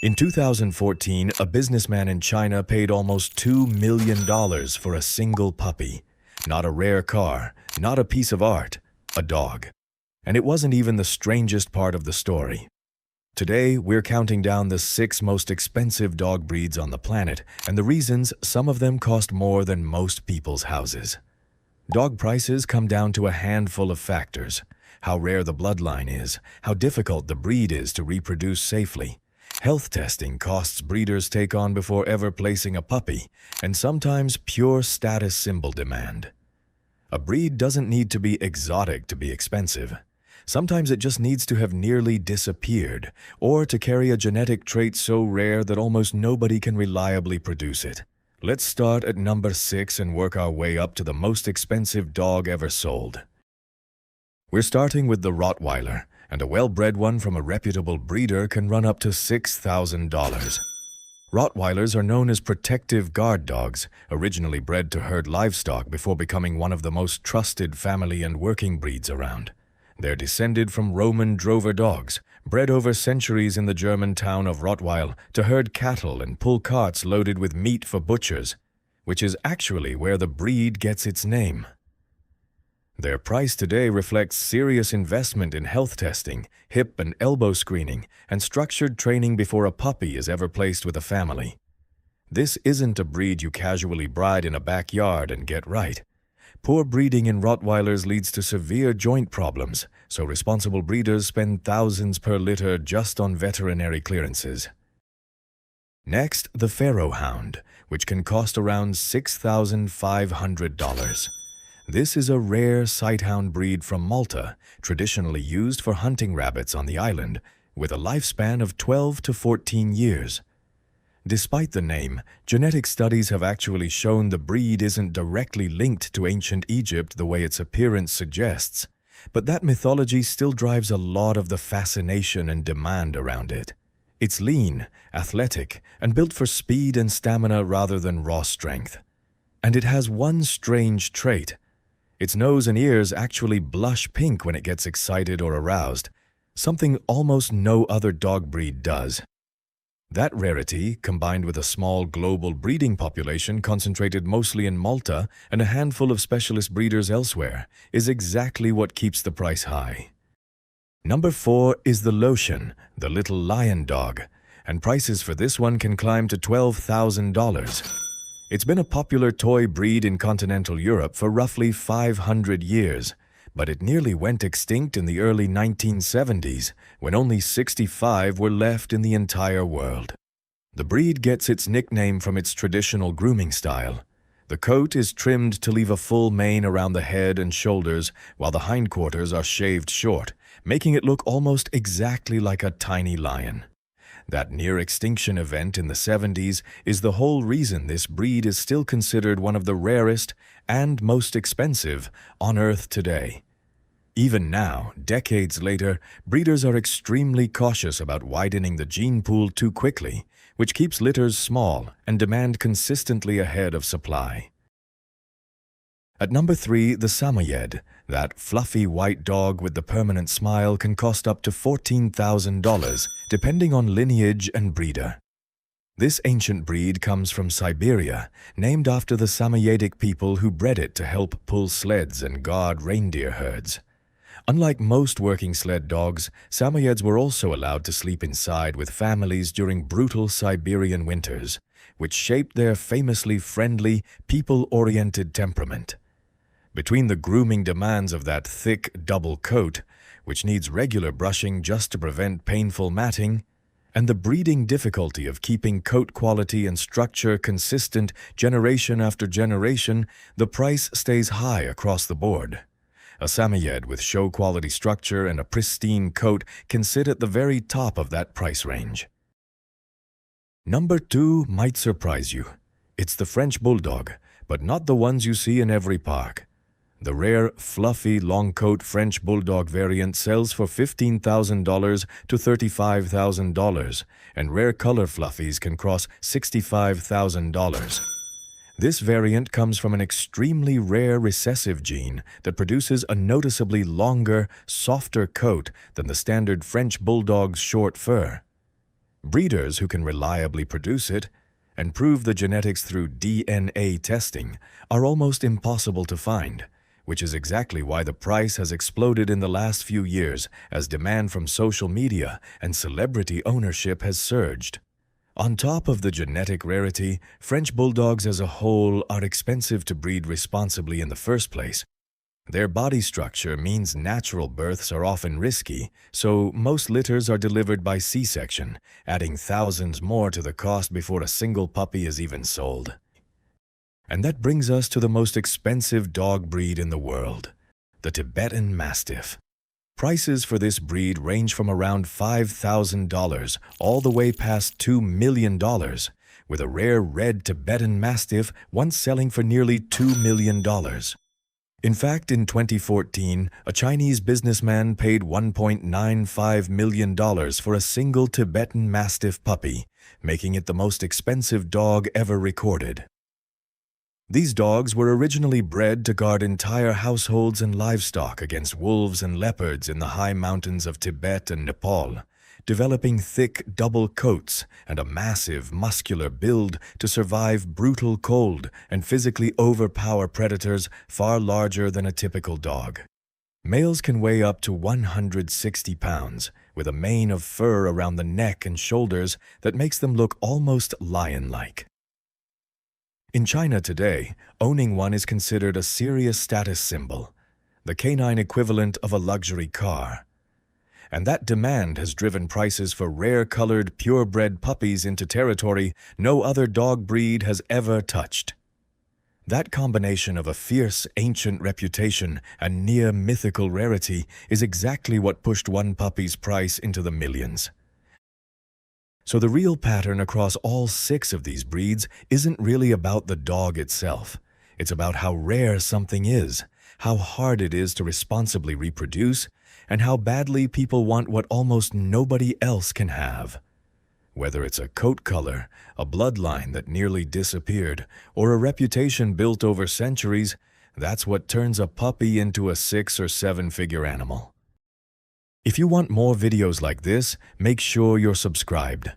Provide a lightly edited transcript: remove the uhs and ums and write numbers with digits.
In 2014, a businessman in China paid almost $2 million for a single puppy. Not a rare car, not a piece of art, a dog. And it wasn't even the strangest part of the story. Today, we're counting down the 6 most expensive dog breeds on the planet, and the reasons some of them cost more than most people's houses. Dog prices come down to a handful of factors: how rare the bloodline is, how difficult the breed is to reproduce safely, health testing costs breeders take on before ever placing a puppy, and sometimes pure status symbol demand. A breed doesn't need to be exotic to be expensive. Sometimes it just needs to have nearly disappeared, or to carry a genetic trait so rare that almost nobody can reliably produce it. Let's start at number 6 and work our way up to the most expensive dog ever sold. We're starting with the Rottweiler, and a well-bred one from a reputable breeder can run up to $6,000. Rottweilers are known as protective guard dogs, originally bred to herd livestock before becoming one of the most trusted family and working breeds around. They're descended from Roman drover dogs, bred over centuries in the German town of Rottweil to herd cattle and pull carts loaded with meat for butchers, which is actually where the breed gets its name. Their price today reflects serious investment in health testing, hip and elbow screening, and structured training before a puppy is ever placed with a family. This isn't a breed you casually bride in a backyard and get right. Poor breeding in Rottweilers leads to severe joint problems, so responsible breeders spend thousands per litter just on veterinary clearances. Next, the Pharaoh Hound, which can cost around $6,500. This is a rare sighthound breed from Malta, traditionally used for hunting rabbits on the island, with a lifespan of 12 to 14 years. Despite the name, genetic studies have actually shown the breed isn't directly linked to ancient Egypt the way its appearance suggests, but that mythology still drives a lot of the fascination and demand around it. It's lean, athletic, and built for speed and stamina rather than raw strength. And it has one strange trait. Its nose and ears actually blush pink when it gets excited or aroused, something almost no other dog breed does. That rarity, combined with a small global breeding population concentrated mostly in Malta and a handful of specialist breeders elsewhere, is exactly what keeps the price high. Number 4 is the Löwchen, the little lion dog, and prices for this one can climb to $12,000. It's been a popular toy breed in continental Europe for roughly 500 years, but it nearly went extinct in the early 1970s, when only 65 were left in the entire world. The breed gets its nickname from its traditional grooming style. The coat is trimmed to leave a full mane around the head and shoulders, while the hindquarters are shaved short, making it look almost exactly like a tiny lion. That near-extinction event in the 70s is the whole reason this breed is still considered one of the rarest and most expensive on Earth today. Even now, decades later, breeders are extremely cautious about widening the gene pool too quickly, which keeps litters small and demand consistently ahead of supply. At number 3, the Samoyed, that fluffy white dog with the permanent smile, can cost up to $14,000, depending on lineage and breeder. This ancient breed comes from Siberia, named after the Samoyedic people who bred it to help pull sleds and guard reindeer herds. Unlike most working sled dogs, Samoyeds were also allowed to sleep inside with families during brutal Siberian winters, which shaped their famously friendly, people-oriented temperament. Between the grooming demands of that thick double coat, which needs regular brushing just to prevent painful matting, and the breeding difficulty of keeping coat quality and structure consistent generation after generation, the price stays high across the board. A Samoyed with show-quality structure and a pristine coat can sit at the very top of that price range. Number 2 might surprise you. It's the French Bulldog, but not the ones you see in every park. The rare, fluffy, long-coat French Bulldog variant sells for $15,000 to $35,000, and rare color fluffies can cross $65,000. This variant comes from an extremely rare recessive gene that produces a noticeably longer, softer coat than the standard French Bulldog's short fur. Breeders who can reliably produce it and prove the genetics through DNA testing are almost impossible to find, which is exactly why the price has exploded in the last few years as demand from social media and celebrity ownership has surged. On top of the genetic rarity, French Bulldogs as a whole are expensive to breed responsibly in the first place. Their body structure means natural births are often risky, so most litters are delivered by C-section, adding thousands more to the cost before a single puppy is even sold. And that brings us to the most expensive dog breed in the world, the Tibetan Mastiff. Prices for this breed range from around $5,000 all the way past $2 million, with a rare red Tibetan Mastiff once selling for nearly $2 million. In fact, in 2014, a Chinese businessman paid $1.95 million for a single Tibetan Mastiff puppy, making it the most expensive dog ever recorded. These dogs were originally bred to guard entire households and livestock against wolves and leopards in the high mountains of Tibet and Nepal, developing thick double coats and a massive muscular build to survive brutal cold and physically overpower predators far larger than a typical dog. Males can weigh up to 160 pounds, with a mane of fur around the neck and shoulders that makes them look almost lion-like. In China today, owning one is considered a serious status symbol, the canine equivalent of a luxury car. And that demand has driven prices for rare-colored, purebred puppies into territory no other dog breed has ever touched. That combination of a fierce, ancient reputation and near-mythical rarity is exactly what pushed one puppy's price into the millions. So the real pattern across all 6 of these breeds isn't really about the dog itself. It's about how rare something is, how hard it is to responsibly reproduce, and how badly people want what almost nobody else can have. Whether it's a coat color, a bloodline that nearly disappeared, or a reputation built over centuries, that's what turns a puppy into a 6 or 7-figure animal. If you want more videos like this, make sure you're subscribed.